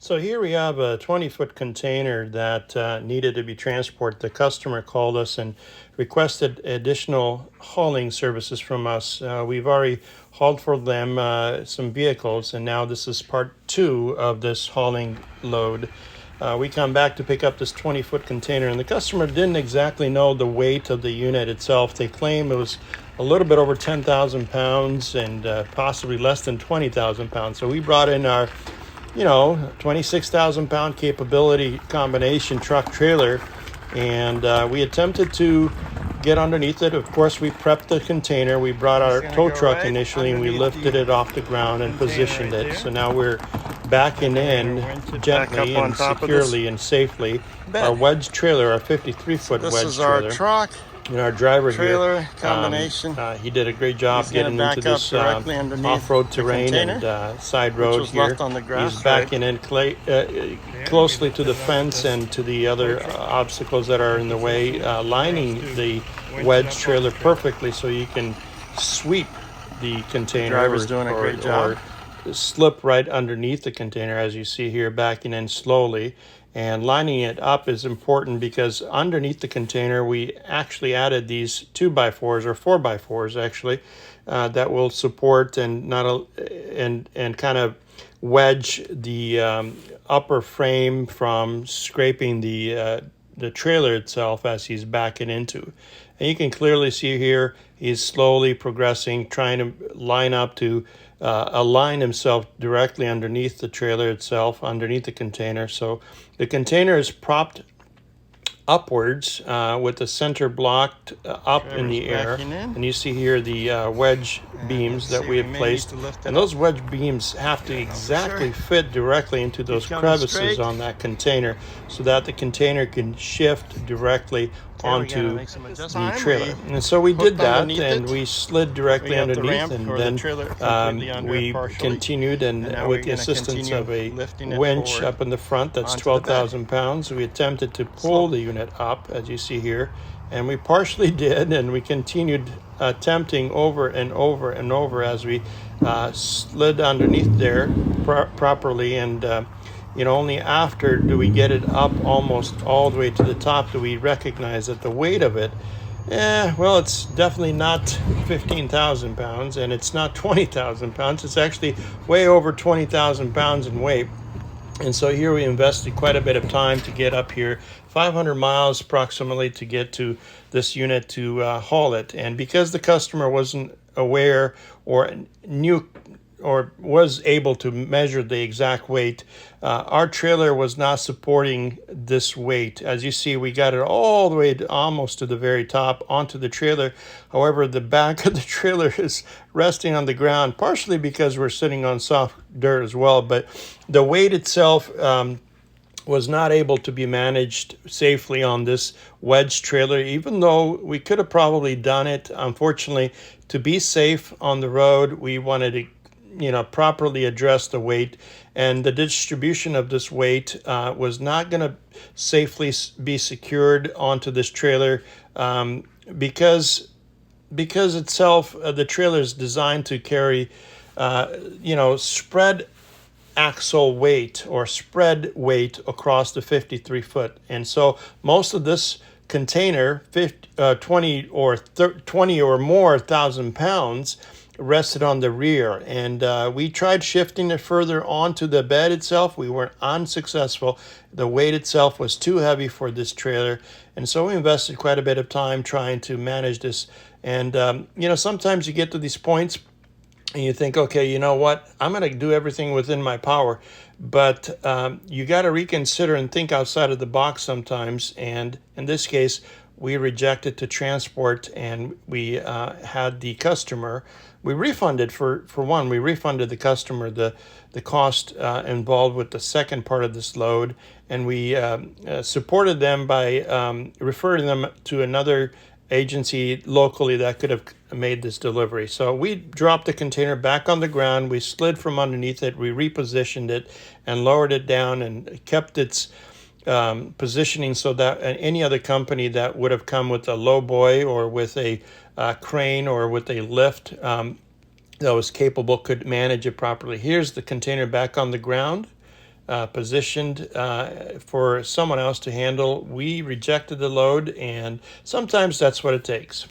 So here we have a 20-foot container that needed to be transported. The customer called us and requested additional hauling services from us. We've already hauled for them some vehicles, and now this is part two of this hauling load. We come back to pick up this 20-foot container, and the customer didn't exactly know the weight of the unit itself. They claim it was a little bit over 10,000 pounds and possibly less than 20,000 pounds. So we brought in our 26,000 pound capability combination truck trailer, and we attempted to get underneath it. Of course, we prepped the container. We brought our tow truck initially, and we lifted it off the ground and positioned it. So now we're backing in gently and securely and safely our wedge trailer, our 53-foot wedge trailer. This is our truck. Our driver trailer here, combination. He did a great job getting into this off-road terrain and side road here. He's backing in closely to the fence and to the other obstacles that are in the way, lining the wedge trailer perfectly so you can sweep the container. The driver's doing a great job. Or slip right underneath the container, as you see here, backing in slowly. And lining it up is important because underneath the container, we actually added these 2x4s or 4x4s actually that will support and kind of wedge the upper frame from scraping the trailer itself as he's backing into. And you can clearly see here he's slowly progressing, trying to line up to align himself directly underneath the trailer itself, underneath the container. So the container is propped upwards with the center blocked up in the air. And you see here the wedge beams that we have placed. And those wedge beams have to exactly fit directly into those crevices on that container so that the container can shift directly onto the trailer. And so we did that, and we slid directly underneath, and then we continued, and with the assistance of a winch up in the front that's 12,000 pounds, we attempted to pull the unit up, as you see here, and we partially did, and we continued attempting over and over and over as we slid underneath there properly, and only after do we get it up almost all the way to the top do we recognize that the weight of it, it's definitely not 15,000 pounds, and it's not 20,000 pounds. It's actually way over 20,000 pounds in weight. And so here we invested quite a bit of time to get up here, 500 miles approximately, to get to this unit to haul it. And because the customer wasn't aware or knew or was able to measure the exact weight, our trailer was not supporting this weight. As you see, we got it all the way almost to the very top onto the trailer. However, the back of the trailer is resting on the ground, partially because we're sitting on soft dirt as well, but the weight itself was not able to be managed safely on this wedge trailer, even though we could have probably done it. Unfortunately, to be safe on the road, we wanted to properly address the weight, and the distribution of this weight was not going to safely be secured onto this trailer because itself the trailer is designed to carry spread axle weight or spread weight across the 53 foot, and so most of this container 20 or more thousand pounds rested on the rear, and we tried shifting it further onto the bed itself. We were unsuccessful. The weight itself was too heavy for this trailer, and so we invested quite a bit of time trying to manage this. And sometimes you get to these points and you think, okay, you know what, I'm going to do everything within my power, but you got to reconsider and think outside of the box sometimes. And in this case, we rejected to transport, and we had the customer. We refunded we refunded the customer the cost involved with the second part of this load, and we supported them by referring them to another agency locally that could have made this delivery. So we dropped the container back on the ground, we slid from underneath it, we repositioned it and lowered it down and kept its positioning so that any other company that would have come with a lowboy or with a crane or with a lift that was capable could manage it properly. Here's the container back on the ground. positioned for someone else to handle. We rejected the load, and sometimes that's what it takes.